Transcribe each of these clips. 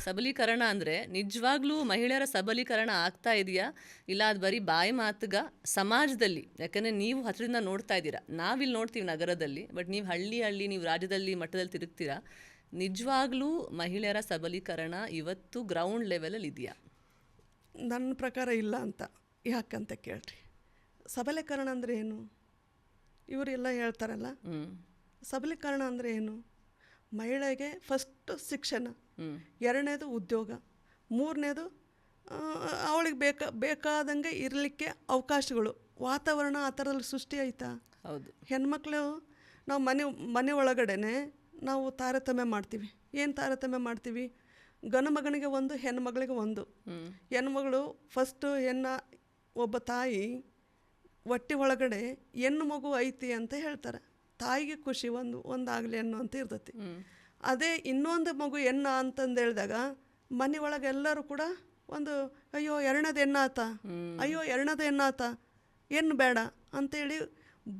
ಸಬಲೀಕರಣ ಅಂದರೆ ನಿಜವಾಗ್ಲೂ ಮಹಿಳೆಯರ ಸಬಲೀಕರಣ ಆಗ್ತಾ ಇದೆಯಾ, ಇಲ್ಲ ಅದು ಬರೀ ಬಾಯಿ ಮಾತುಗ ಸಮಾಜದಲ್ಲಿ? ಯಾಕಂದರೆ ನೀವು ಹತ್ತಿರದಿಂದ ನೋಡ್ತಾ ಇದ್ದೀರಾ, ನಾವಿಲ್ಲಿ ನೋಡ್ತೀವಿ ನಗರದಲ್ಲಿ, ಬಟ್ ನೀವು ಹಳ್ಳಿ ನೀವು ರಾಜ್ಯದಲ್ಲಿ ಮಟ್ಟದಲ್ಲಿ ತಿರುಗ್ತೀರಾ. ನಿಜವಾಗ್ಲೂ ಮಹಿಳೆಯರ ಸಬಲೀಕರಣ ಇವತ್ತು ಗ್ರೌಂಡ್ ಲೆವೆಲಲ್ಲಿ ಇದೆಯಾ? ನನ್ನ ಪ್ರಕಾರ ಇಲ್ಲ ಅಂತ. ಯಾಕಂತ ಕೇಳ್ರಿ, ಸಬಲೀಕರಣ ಅಂದರೆ ಏನು? ಇವರೆಲ್ಲ ಹೇಳ್ತಾರಲ್ಲ, ಸಬಲೀಕರಣ ಅಂದರೆ ಏನು? ಮಹಿಳೆಗೆ ಫಸ್ಟು ಶಿಕ್ಷಣ, ಎರಡನೇದು ಉದ್ಯೋಗ, ಮೂರನೇದು ಅವಳಿಗೆ ಬೇಕಾದಂಗೆ ಇರಲಿಕ್ಕೆ ಅವಕಾಶಗಳು, ವಾತಾವರಣ ಆ ಥರದಲ್ಲಿ ಸೃಷ್ಟಿ ಆಯ್ತಾ? ಹೌದು. ಹೆಣ್ಮಕ್ಳು ನಾವು ಮನೆ ಒಳಗಡೆ ನಾವು ತಾರತಮ್ಯ ಮಾಡ್ತೀವಿ. ಏನು ತಾರತಮ್ಯ ಮಾಡ್ತೀವಿ? ಗಂಡು ಮಗನಿಗೆ ಒಂದು, ಹೆಣ್ಣು ಮಗಳಿಗೆ ಒಂದು. ಹೆಣ್ಮಗಳು ಫಸ್ಟು ಒಬ್ಬ ತಾಯಿ ಹೊಟ್ಟೆ ಒಳಗಡೆ ಹೆಣ್ಣು ಮಗು ಐತಿ ಅಂತ ಹೇಳ್ತಾರೆ. ತಾಯಿಗೆ ಖುಷಿ, ಒಂದಾಗಲಿ ಹೆಣ್ಣು ಅಂತ ಇರ್ತೈತಿ. ಅದೇ ಇನ್ನೊಂದು ಮಗು ಹೆಣ್ಣ ಅಂತಂದು ಹೇಳಿದಾಗ ಮನೆ ಒಳಗೆ ಎಲ್ಲರೂ ಕೂಡ ಒಂದು ಅಯ್ಯೋ ಎರಡನೇದು ಹೆಣ್ಣಾತ, ಅಯ್ಯೋ ಎರಡನೇದು ಹೆಣ್ಣಾತ, ಹೆಣ್ಣು ಬೇಡ ಅಂತೇಳಿ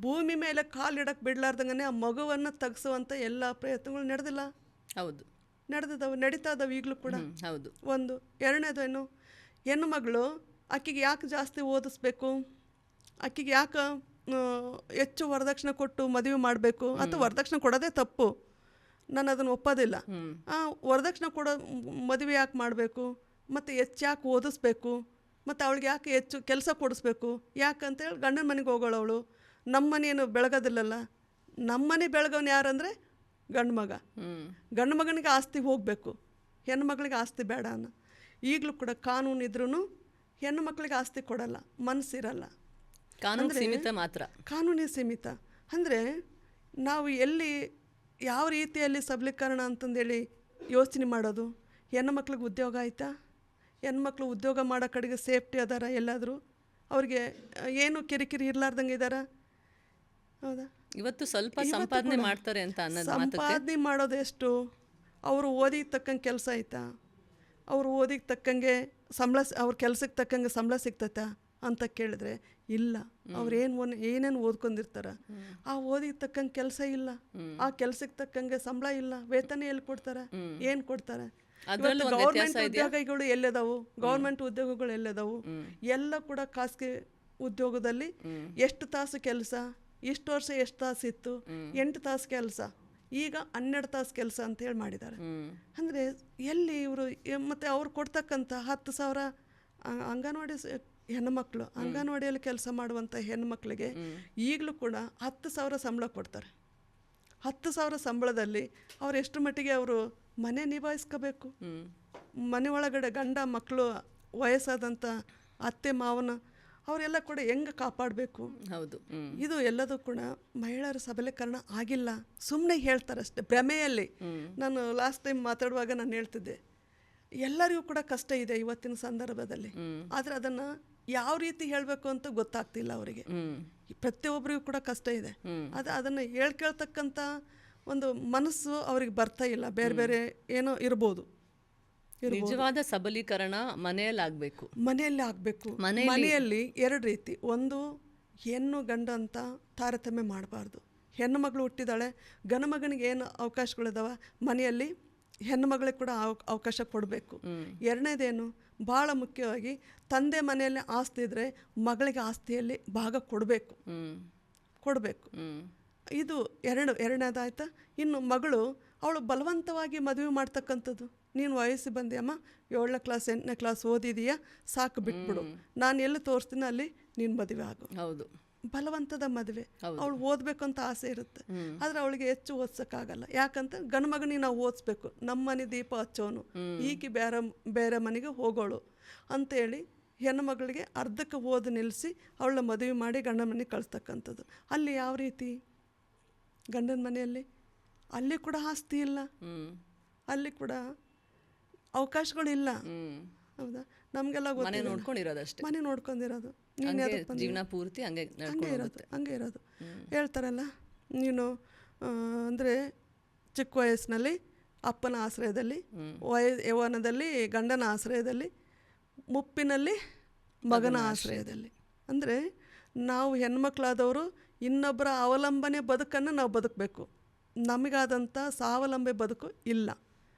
ಭೂಮಿ ಮೇಲೆ ಕಾಲಿಡಕ್ಕೆ ಬಿಡ್ಲಾರ್ದಂಗೆ ಆ ಮಗುವನ್ನು ತೆಗೆಸುವಂಥ ಎಲ್ಲ ಪ್ರಯತ್ನಗಳು ನಡೆದಿಲ್ಲ? ಹೌದು, ನಡೆದಿದ್ದಾವೆ, ನಡೀತಾ ಇದ್ದಾವೆ ಈಗಲೂ ಕೂಡ. ಹೌದು. ಒಂದು ಎರಡನೇದು ಹೆಣ್ಣು ಮಗಳು ಆಕೆಗೆ ಯಾಕೆ ಜಾಸ್ತಿ ಓದಿಸ್ಬೇಕು, ಆಕೆಗೆ ಯಾಕೆ ಹೆಚ್ಚು ವರದಕ್ಷಿಣೆ ಕೊಟ್ಟು ಮದುವೆ ಮಾಡಬೇಕು? ಅಥವಾ ವರದಕ್ಷಿಣೆ ಕೊಡೋದೇ ತಪ್ಪು, ನಾನು ಅದನ್ನು ಒಪ್ಪೋದಿಲ್ಲ. ವರದಕ್ಷಿಣೆ ಕೊಡೋ ಮದುವೆ ಯಾಕೆ ಮಾಡಬೇಕು? ಮತ್ತು ಹೆಚ್ಚು ಯಾಕೆ ಓದಿಸ್ಬೇಕು? ಮತ್ತು ಅವಳಿಗೆ ಯಾಕೆ ಹೆಚ್ಚು ಕೆಲಸ ಕೊಡಿಸ್ಬೇಕು? ಯಾಕಂತೇಳಿ ಗಂಡನ ಮನೆಗೆ ಹೋಗೋಳು ಅವಳು. ನಮ್ಮ ಮನೆಯೇನು ಬೆಳಗೋದಿಲ್ಲಲ್ಲ. ನಮ್ಮ ಮನೆ ಬೆಳಗೋನು ಯಾರಂದರೆ ಗಂಡು ಮಗ. ಗಂಡು ಮಗನಿಗೆ ಆಸ್ತಿ ಹೋಗಬೇಕು, ಹೆಣ್ಣು ಮಗಳಿಗೆ ಆಸ್ತಿ ಬೇಡ ಅನ್ನೋ. ಈಗಲೂ ಕೂಡ ಕಾನೂನು ಇದ್ರೂ ಹೆಣ್ಣು ಮಕ್ಕಳಿಗೆ ಆಸ್ತಿ ಕೊಡಲ್ಲ, ಮನಸ್ಸಿರಲ್ಲ. ಕಾನೂನು ಸೀಮಿತ ಮಾತ್ರ, ಕಾನೂನೇ ಸೀಮಿತ. ಅಂದರೆ ನಾವು ಯಾವ ರೀತಿಯಲ್ಲಿ ಸಬಲೀಕರಣ ಅಂತಂದೇಳಿ ಯೋಚನೆ ಮಾಡೋದು? ಹೆಣ್ಣು ಮಕ್ಳಿಗೆ ಉದ್ಯೋಗ ಆಯಿತಾ? ಹೆಣ್ಮಕ್ಳು ಉದ್ಯೋಗ ಮಾಡೋ ಕಡೆಗೆ ಸೇಫ್ಟಿ ಅದಾರ? ಎಲ್ಲಾದರೂ ಅವ್ರಿಗೆ ಏನು ಕಿರಿಕಿರಿ ಇರಲಾರ್ದಂಗೆ ಇದ್ದಾರ? ಹೌದಾ? ಇವತ್ತು ಸ್ವಲ್ಪ ಸಂಪಾದನೆ ಮಾಡ್ತಾರೆ ಅಂತ ಅನ್ನೋದು. ಸಂಪಾದನೆ ಮಾಡೋದು ಎಷ್ಟು? ಅವರು ಓದಿಗೆ ತಕ್ಕಂಗೆ ಕೆಲಸ ಆಯ್ತಾ? ಅವರು ಓದಿಗೆ ತಕ್ಕಂಗೆ ಸಂಬಳ, ಅವ್ರ ಕೆಲಸಕ್ಕೆ ತಕ್ಕಂಗೆ ಸಂಬಳ ಸಿಗ್ತೈತಾ ಅಂತ ಕೇಳಿದ್ರೆ ಇಲ್ಲ. ಏನೇನು ಓದ್ಕೊಂಡಿರ್ತಾರ, ಆ ಓದಿಗೆ ತಕ್ಕಂಗೆ ಕೆಲಸ ಇಲ್ಲ, ಆ ಕೆಲಸಕ್ಕೆ ತಕ್ಕಂಗೆ ಸಂಬಳ ಇಲ್ಲ, ವೇತನ ಎಲ್ಲಿ ಕೊಡ್ತಾರೆ, ಏನು ಕೊಡ್ತಾರೆ? ಗೌರ್ಮೆಂಟ್ ಉದ್ಯೋಗಗಳು ಎಲ್ಲದಾವು? ಗೌರ್ಮೆಂಟ್ ಉದ್ಯೋಗಗಳು ಎಲ್ಲದಾವು? ಎಲ್ಲ ಕೂಡ ಖಾಸಗಿ ಉದ್ಯೋಗದಲ್ಲಿ ಎಷ್ಟು ತಾಸು ಕೆಲಸ, ಇಷ್ಟು ವರ್ಷ ಎಷ್ಟು ತಾಸು ಇತ್ತು, 8 ತಾಸು ಕೆಲಸ, ಈಗ 12 ತಾಸು ಕೆಲಸ ಅಂತೇಳಿ ಮಾಡಿದ್ದಾರೆ. ಅಂದರೆ ಎಲ್ಲಿ ಇವರು? ಮತ್ತು ಅವ್ರು ಕೊಡ್ತಕ್ಕಂಥ 10,000 ಅಂಗನವಾಡಿ ಹೆಣ್ಣುಮಕ್ಳು, ಅಂಗನವಾಡಿಯಲ್ಲಿ ಕೆಲಸ ಮಾಡುವಂಥ ಹೆಣ್ಣುಮಕ್ಳಿಗೆ ಈಗಲೂ ಕೂಡ 10,000 ಸಂಬಳ ಕೊಡ್ತಾರೆ. 10,000 ಸಂಬಳದಲ್ಲಿ ಅವ್ರು ಎಷ್ಟು ಮಟ್ಟಿಗೆ ಅವರು ಮನೆ ನಿಭಾಯಿಸ್ಕೋಬೇಕು? ಮನೆ ಒಳಗಡೆ ಗಂಡ ಮಕ್ಕಳು, ವಯಸ್ಸಾದಂಥ ಅತ್ತೆ ಮಾವನ ಅವರೆಲ್ಲ ಕೂಡ ಹೆಂಗೆ ಕಾಪಾಡಬೇಕು? ಹೌದು. ಇದು ಎಲ್ಲದೂ ಕೂಡ ಮಹಿಳೆಯರ ಸಬಲೀಕರಣ ಆಗಿಲ್ಲ. ಸುಮ್ಮನೆ ಹೇಳ್ತಾರಷ್ಟೇ ಭ್ರಮೆಯಲ್ಲಿ. ನಾನು ಲಾಸ್ಟ್ ಟೈಮ್ ಮಾತಾಡುವಾಗ ನಾನು ಹೇಳ್ತಿದ್ದೆ, ಎಲ್ಲರಿಗೂ ಕೂಡ ಕಷ್ಟ ಇದೆ ಇವತ್ತಿನ ಸಂದರ್ಭದಲ್ಲಿ. ಆದರೆ ಅದನ್ನು ಯಾವ ರೀತಿ ಹೇಳಬೇಕು ಅಂತ ಗೊತ್ತಾಗ್ತಿಲ್ಲ ಅವರಿಗೆ. ಪ್ರತಿಯೊಬ್ಬರಿಗೂ ಕೂಡ ಕಷ್ಟ ಇದೆ. ಅದನ್ನು ಹೇಳ್ಕೇಳ್ತಕ್ಕಂಥ ಒಂದು ಮನಸ್ಸು ಅವ್ರಿಗೆ ಬರ್ತಾ ಇಲ್ಲ. ಬೇರೆ ಬೇರೆ ಏನೋ ಇರ್ಬೋದು. ನಿಜವಾದ ಸಬಲೀಕರಣ ಮನೆಯಲ್ಲಿ ಆಗಬೇಕು. ಮನೆಯಲ್ಲಿ ಆಗಬೇಕು. ಮನೆಯಲ್ಲಿ 2 ರೀತಿ. ಒಂದು, ಹೆಣ್ಣು ಗಂಡು ಅಂತ ತಾರತಮ್ಯ ಮಾಡಬಾರ್ದು. ಹೆಣ್ಣು ಮಗಳು ಹುಟ್ಟಿದಾಳೆ, ಗಂಡು ಮಗನಿಗೆ ಏನು ಅವಕಾಶಗಳಿದಾವ ಮನೆಯಲ್ಲಿ ಹೆಣ್ಣು ಮಗಳಿಗೆ ಕೂಡ ಅವಕಾಶ ಕೊಡಬೇಕು. ಎರಡನೇದೇನು, ಭಾಳ ಮುಖ್ಯವಾಗಿ ತಂದೆ ಮನೆಯಲ್ಲಿ ಆಸ್ತಿ ಇದ್ದರೆ ಮಗಳಿಗೆ ಆಸ್ತಿಯಲ್ಲಿ ಭಾಗ ಕೊಡಬೇಕು. ಇದು ಎರಡನೇದಾಯ್ತಾ. ಇನ್ನು ಮಗಳು ಅವಳು ಬಲವಂತವಾಗಿ ಮದುವೆ ಮಾಡ್ತಕ್ಕಂಥದ್ದು. ನೀನು ವಯಸ್ಸು ಬಂದೆಯಮ್ಮ, 7ನೇ ಕ್ಲಾಸ್ 8ನೇ ಕ್ಲಾಸ್ ಓದಿದೀಯಾ, ಸಾಕು ಬಿಟ್ಬಿಡು, ನಾನು ಎಲ್ಲಿ ತೋರಿಸ್ತೀನಿ ಅಲ್ಲಿ ನೀನು ಮದುವೆ ಆಗು. ಹೌದು, ಬಲವಂತದ ಮದುವೆ. ಅವಳು ಓದಬೇಕು ಅಂತ ಆಸೆ ಇರುತ್ತೆ, ಆದರೆ ಅವಳಿಗೆ ಹೆಚ್ಚು ಓದ್ಸೋಕ್ಕಾಗಲ್ಲ. ಯಾಕಂತ ಗಂಡು ಮಗನಿಗೆ ನಾವು ಓದಿಸ್ಬೇಕು, ನಮ್ಮ ಮನೆ ದೀಪ ಹಚ್ಚೋನು, ಈಕೆ ಬೇರೆ ಮನೆಗೆ ಹೋಗೋಳು ಅಂತೇಳಿ ಹೆಣ್ಣು ಮಗಳಿಗೆ ಅರ್ಧಕ್ಕೆ ಓದಿ ನಿಲ್ಲಿಸಿ ಅವಳ ಮದುವೆ ಮಾಡಿ ಗಂಡನ ಮನೆಗೆ ಕಳಿಸ್ತಕ್ಕಂಥದ್ದು. ಅಲ್ಲಿ ಯಾವ ರೀತಿ? ಗಂಡನ ಮನೆಯಲ್ಲಿ ಅಲ್ಲಿ ಕೂಡ ಆಸ್ತಿ ಇಲ್ಲ, ಅಲ್ಲಿ ಕೂಡ ಅವಕಾಶಗಳಿಲ್ಲ. ಹೌದಾ? ನಮಗೆಲ್ಲ ಮನೆ ನೋಡ್ಕೊಂಡಿರೋದಷ್ಟೇ, ಮನೆ ನೋಡ್ಕೊಂಡಿರೋದು, ಜೀವನ ಪೂರ್ತಿ ಹಂಗೆ ಇರೋದು. ಹೇಳ್ತಾರಲ್ಲ, ನೀನು ಅಂದರೆ ಚಿಕ್ಕ ವಯಸ್ಸಿನಲ್ಲಿ ಅಪ್ಪನ ಆಶ್ರಯದಲ್ಲಿ, ಯೌವನದಲ್ಲಿ ಗಂಡನ ಆಶ್ರಯದಲ್ಲಿ, ಮುಪ್ಪಿನಲ್ಲಿ ಮಗನ ಆಶ್ರಯದಲ್ಲಿ. ಅಂದರೆ ನಾವು ಹೆಣ್ಮಕ್ಳಾದವರು ಇನ್ನೊಬ್ಬರ ಅವಲಂಬನೆ ಬದುಕನ್ನು ನಾವು ಬದುಕಬೇಕು. ನಮಗಾದಂಥ ಸ್ವಾವಲಂಬಿ ಬದುಕು ಇಲ್ಲ.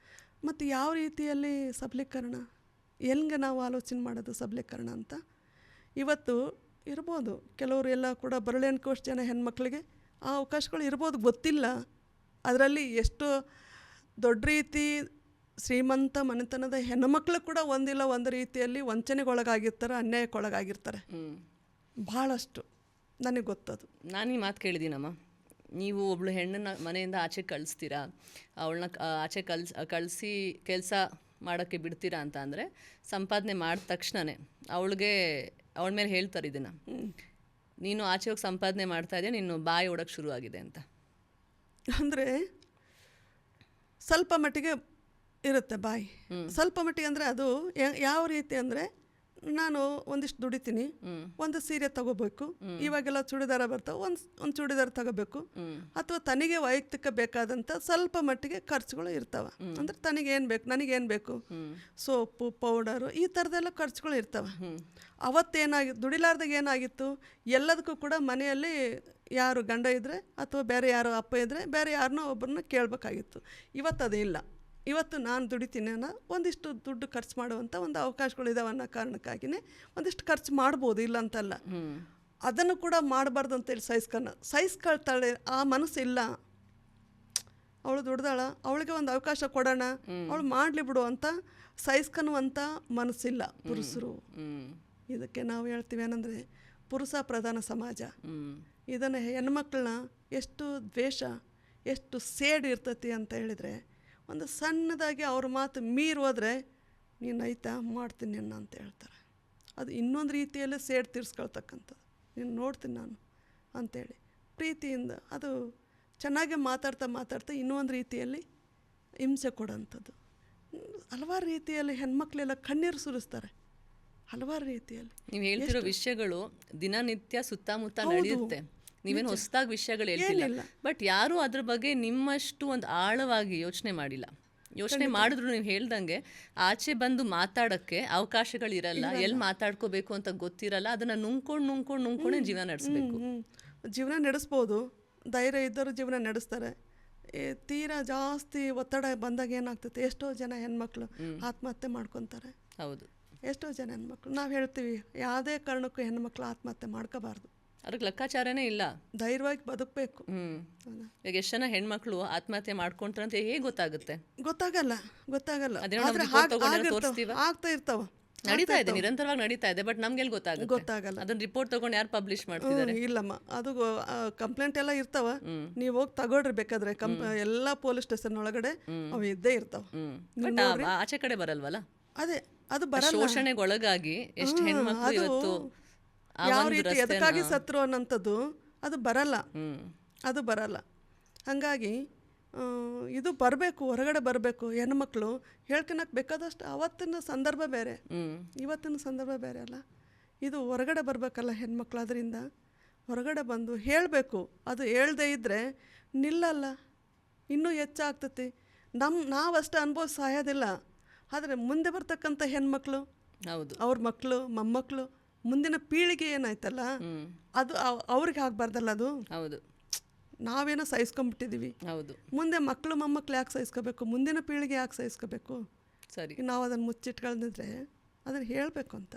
ಮತ್ತು ಯಾವ ರೀತಿಯಲ್ಲಿ ಸಬಲೀಕರಣ, ಹೆಂಗೆ ನಾವು ಆಲೋಚನೆ ಮಾಡೋದು ಸಬಲೀಕರಣ ಅಂತ. ಇವತ್ತು ಇರ್ಬೋದು ಕೆಲವರು ಎಲ್ಲ ಕೂಡ ಬರಳೆನ್ಕೋಷ್ಟು ಜನ ಹೆಣ್ಮಕ್ಳಿಗೆ ಆ ಅವಕಾಶಗಳು ಇರ್ಬೋದು, ಗೊತ್ತಿಲ್ಲ. ಅದರಲ್ಲಿ ಎಷ್ಟೋ ದೊಡ್ಡ ರೀತಿ ಶ್ರೀಮಂತ ಮನೆತನದ ಹೆಣ್ಣುಮಕ್ಳು ಕೂಡ ಒಂದಿಲ್ಲ ಒಂದು ರೀತಿಯಲ್ಲಿ ವಂಚನೆಗೊಳಗಾಗಿರ್ತಾರೆ, ಅನ್ಯಾಯಕ್ಕೊಳಗಾಗಿರ್ತಾರೆ ಭಾಳಷ್ಟು. ನನಗೆ ಗೊತ್ತದು. ನಾನು ಈ ಮಾತು ಕೇಳಿದ್ದೀನಮ್ಮ. ನೀವು ಒಬ್ಳು ಹೆಣ್ಣನ್ನು ಮನೆಯಿಂದ ಆಚೆ ಕಳಿಸ್ತೀರಾ, ಅವಳನ್ನ ಆಚೆ ಕಳಿಸಿ ಕೆಲಸ ಮಾಡೋಕ್ಕೆ ಬಿಡ್ತೀರಾ ಅಂತ ಅಂದರೆ ಸಂಪಾದನೆ ಮಾಡಿದ ತಕ್ಷಣವೇ ಅವಳ ಮೇಲೆ ಹೇಳ್ತಾರೆ ಇದನ್ನು, ನೀನು ಆಚೆ ಹೋಗಿ ಸಂಪಾದನೆ ಮಾಡ್ತಾ ಇದೆಯಾ, ನೀನು ಬಾಯಿ ಓಡೋಕ್ಕೆ ಶುರುವಾಗಿದೆ ಅಂತ. ಅಂದರೆ ಸ್ವಲ್ಪ ಮಟ್ಟಿಗೆ ಇರುತ್ತೆ ಬಾಯಿ, ಸ್ವಲ್ಪ ಮಟ್ಟಿಗೆ. ಅಂದರೆ ಅದು ಯಾವ ರೀತಿ ಅಂದರೆ, ನಾನು ಒಂದಿಷ್ಟು ದುಡಿತೀನಿ, ಒಂದು ಸೀರೆ ತಗೋಬೇಕು, ಇವಾಗೆಲ್ಲ ಚೂಡಿದಾರ ಬರ್ತಾವೆ, ಒಂದು ಚೂಡಿದಾರ ತಗೋಬೇಕು, ಅಥವಾ ತನಗೆ ವೈಯಕ್ತಿಕ ಬೇಕಾದಂಥ ಸ್ವಲ್ಪ ಮಟ್ಟಿಗೆ ಖರ್ಚುಗಳು ಇರ್ತವೆ. ಅಂದರೆ ತನಗೇನು ಬೇಕು, ನನಗೇನು ಬೇಕು, ಸೋಪು ಪೌಡರು ಈ ಥರದ್ದೆಲ್ಲ ಖರ್ಚುಗಳು ಇರ್ತವೆ. ಅವತ್ತೇನಾಗಿತ್ತು, ದುಡಿಲಾರ್ದಾಗ ಏನಾಗಿತ್ತು, ಎಲ್ಲದಕ್ಕೂ ಕೂಡ ಮನೆಯಲ್ಲಿ ಯಾರು ಗಂಡ ಇದ್ದರೆ ಅಥವಾ ಬೇರೆ ಯಾರು ಅಪ್ಪ ಇದ್ದರೆ ಬೇರೆ ಯಾರನ್ನೋ ಒಬ್ಬರನ್ನ ಕೇಳಬೇಕಾಗಿತ್ತು. ಇವತ್ತು ಅದು ಇಲ್ಲ. ಇವತ್ತು ನಾನು ದುಡಿತೀನಿ ಅನ್ನೋ ಒಂದಿಷ್ಟು ದುಡ್ಡು ಖರ್ಚು ಮಾಡುವಂಥ ಒಂದು ಅವಕಾಶಗಳು ಇದಾವೆ ಅನ್ನೋ ಕಾರಣಕ್ಕಾಗಿಯೇ ಒಂದಿಷ್ಟು ಖರ್ಚು ಮಾಡ್ಬೋದು, ಇಲ್ಲ ಅಂತಲ್ಲ. ಅದನ್ನು ಕೂಡ ಮಾಡಬಾರ್ದು ಅಂತೇಳಿ ಸಹಿಸ್ಕೊಳ್ತಾಳೆ, ಆ ಮನಸ್ಸು ಇಲ್ಲ. ಅವಳು ದುಡ್ದಾಳ, ಅವಳಿಗೆ ಒಂದು ಅವಕಾಶ ಕೊಡೋಣ, ಅವಳು ಮಾಡಲಿ ಬಿಡು ಅಂತ ಸಹಿಸ್ಕೊಳುವಂಥ ಮನಸ್ಸಿಲ್ಲ ಪುರುಷರು. ಇದಕ್ಕೆ ನಾವು ಹೇಳ್ತೀವಿ ಏನಂದರೆ ಪುರುಷ ಪ್ರಧಾನ ಸಮಾಜ. ಇದನ್ನು ಹೆಣ್ಮಕ್ಳನ್ನ ಎಷ್ಟು ದ್ವೇಷ, ಎಷ್ಟು ಸೇಡ್ ಇರ್ತತಿ ಅಂತ ಹೇಳಿದರೆ, ಒಂದು ಸಣ್ಣದಾಗಿ ಅವ್ರ ಮಾತು ಮೀರಿ ಹೋದರೆ ನೀನು ಆಯ್ತಾ ಮಾಡ್ತೀನಿ ಅನ್ನ ಅಂತ ಹೇಳ್ತಾರೆ. ಅದು ಇನ್ನೊಂದು ರೀತಿಯಲ್ಲೇ ಸೇಡ್ ತೀರಿಸ್ಕೊಳ್ತಕ್ಕಂಥದ್ದು. ನೀನು ನೋಡ್ತೀನಿ ನಾನು ಅಂಥೇಳಿ ಪ್ರೀತಿಯಿಂದ ಅದು ಚೆನ್ನಾಗಿ ಮಾತಾಡ್ತಾ ಇನ್ನೊಂದು ರೀತಿಯಲ್ಲಿ ಹಿಂಸೆ ಕೊಡೋಂಥದ್ದು. ಹಲವಾರು ರೀತಿಯಲ್ಲಿ ಹೆಣ್ಮಕ್ಳೆಲ್ಲ ಕಣ್ಣೀರು ಸುರಿಸ್ತಾರೆ, ಹಲವಾರು ರೀತಿಯಲ್ಲಿ. ನೀವು ಹೇಳ್ತಿರೋ ವಿಷಯಗಳು ದಿನನಿತ್ಯ ಸುತ್ತಮುತ್ತ ನಡೆಯುತ್ತೆ. ನೀವೇನು ಹೊಸದಾಗಿ ವಿಷಯಗಳು ಹೇಳ್ತಿಲ್ಲ, ಬಟ್ ಯಾರೂ ಅದ್ರ ಬಗ್ಗೆ ನಿಮ್ಮಷ್ಟು ಒಂದು ಆಳವಾಗಿ ಯೋಚನೆ ಮಾಡಿಲ್ಲ. ಯೋಚನೆ ಮಾಡಿದ್ರು ನೀವು ಹೇಳ್ದಂಗೆ ಆಚೆ ಬಂದು ಮಾತಾಡೋಕ್ಕೆ ಅವಕಾಶಗಳಿರಲ್ಲ, ಎಲ್ಲಿ ಮಾತಾಡ್ಕೋಬೇಕು ಅಂತ ಗೊತ್ತಿರಲ್ಲ. ಅದನ್ನು ನುಂಗ್ಕೊಂಡು ಜೀವನ ನಡೆಸಬೇಕು. ಜೀವನ ನಡೆಸ್ಬೋದು, ಧೈರ್ಯ ಇದ್ದರೂ ಜೀವನ ನಡೆಸ್ತಾರೆ. ತೀರಾ ಜಾಸ್ತಿ ಒತ್ತಡ ಬಂದಾಗ ಏನಾಗ್ತದೆ, ಎಷ್ಟೋ ಜನ ಹೆಣ್ಮಕ್ಳು ಆತ್ಮಹತ್ಯೆ ಮಾಡ್ಕೊತಾರೆ. ಹೌದು, ಎಷ್ಟೋ ಜನ ಹೆಣ್ಮಕ್ಳು. ನಾವು ಹೇಳ್ತೀವಿ ಯಾವುದೇ ಕಾರಣಕ್ಕೂ ಹೆಣ್ಮಕ್ಳು ಆತ್ಮಹತ್ಯೆ ಮಾಡ್ಕೋಬಾರ್ದು, ಅದಕ್ಕೆ ಲೆಕ್ಕಾಚಾರನೇ ಇಲ್ಲ. ಧೈರ್ಯವಾಗಿ ಬದುಕಬೇಕು. ಈಗ ಎಷ್ಟು ಜನ ಹೆಣ್ಮಕ್ಳು ಆತ್ಮಹತ್ಯೆ ಮಾಡ್ಕೊಂತಾರೆ ಅಂತ ಹೇಗೆ ಗೊತ್ತಾಗುತ್ತೆ? ಗೊತ್ತಾಗಲ್ಲ. ಆಗ್ತಾ ಇರ್ತಾವ, ನಡೀತಾ ಇದೆ, ನಿರಂತರವಾಗಿ ನಡೀತಾ ಇದೆ, ಬಟ್ ನಮ್ಗೆ ಗೊತ್ತಾಗಲ್ಲ. ಅದನ್ನ ರಿಪೋರ್ಟ್ ತಗೊಂಡು ಯಾರು ಪಬ್ಲಿಷ್ ಮಾಡ್ತಿದ್ದಾರೆ? ಇಲ್ಲಮ್ಮ, ಅದು ಕಂಪ್ಲೇಂಟ್ ಎಲ್ಲ ಇರ್ತಾವ, ನೀವು ಹೋಗಿ ತಗೊಳ್ರಿ ಬೇಕಾದ್ರೆ. ಎಲ್ಲ ಪೊಲೀಸ್ ಸ್ಟೇಷನ್ ಒಳಗಡೆ ಅವು ಇದ್ದೇ ಇರ್ತಾವ. ಆಚೆ ಕಡೆ ಬರಲ್ವಲ್ಲ, ಅದೇ ಅದು ಬರಲ್ಲ. ಶೋಷಣೆಗೊಳಗಾಗಿ ಎಷ್ಟು ಹೆಣ್ಮಕ್ಳು ಇವತ್ತು ಯಾವ ರೀತಿ ಎದಕ್ಕಾಗಿ ಸತ್ರು ಅನ್ನೋಂಥದ್ದು ಅದು ಬರಲ್ಲ, ಅದು ಬರಲ್ಲ. ಹಾಗಾಗಿ ಇದು ಬರಬೇಕು, ಹೊರಗಡೆ ಬರಬೇಕು. ಹೆಣ್ಮಕ್ಳು ಹೇಳ್ಕೊಳಕ್ಕೆ ಬೇಕಾದಷ್ಟು ಅವತ್ತಿನ ಸಂದರ್ಭ ಬೇರೆ, ಇವತ್ತಿನ ಸಂದರ್ಭ ಬೇರೆ ಅಲ್ಲ. ಇದು ಹೊರಗಡೆ ಬರಬೇಕಲ್ಲ ಹೆಣ್ಮಕ್ಳು. ಅದರಿಂದ ಹೊರಗಡೆ ಬಂದು ಹೇಳಬೇಕು. ಅದು ಹೇಳ್ದೇ ಇದ್ದರೆ ನಿಲ್ಲಲ್ಲ, ಇನ್ನೂ ಹೆಚ್ಚಾಗ್ತತಿ. ನಾವಷ್ಟು ಅನುಭವ ಸಾಯೋದಿಲ್ಲ. ಆದರೆ ಮುಂದೆ ಬರ್ತಕ್ಕಂಥ ಹೆಣ್ಮಕ್ಳು, ಹೌದು, ಅವ್ರ ಮಕ್ಕಳು ಮೊಮ್ಮಕ್ಕಳು, ಮುಂದಿನ ಪೀಳಿಗೆ ಏನಾಯ್ತಲ್ಲ ಅದು ಅವ್ರಿಗೆ ಆಗಬಾರ್ದಲ್ಲ. ಅದು ಹೌದು, ನಾವೇನೋ ಸಹಿಸ್ಕೊಂಡ್ಬಿಟ್ಟಿದ್ದೀವಿ. ಹೌದು, ಮುಂದೆ ಮಕ್ಕಳು ಮೊಮ್ಮಕ್ಕಳು ಯಾಕೆ ಸಹಿಸ್ಕೋಬೇಕು, ಮುಂದಿನ ಪೀಳಿಗೆ ಯಾಕೆ ಸಹಿಸ್ಕೋಬೇಕು? ಸರಿ, ನಾವು ಅದನ್ನು ಮುಚ್ಚಿಟ್ಕೊಂಡಿದ್ರೆ ಅದನ್ನು ಹೇಳಬೇಕು ಅಂತ.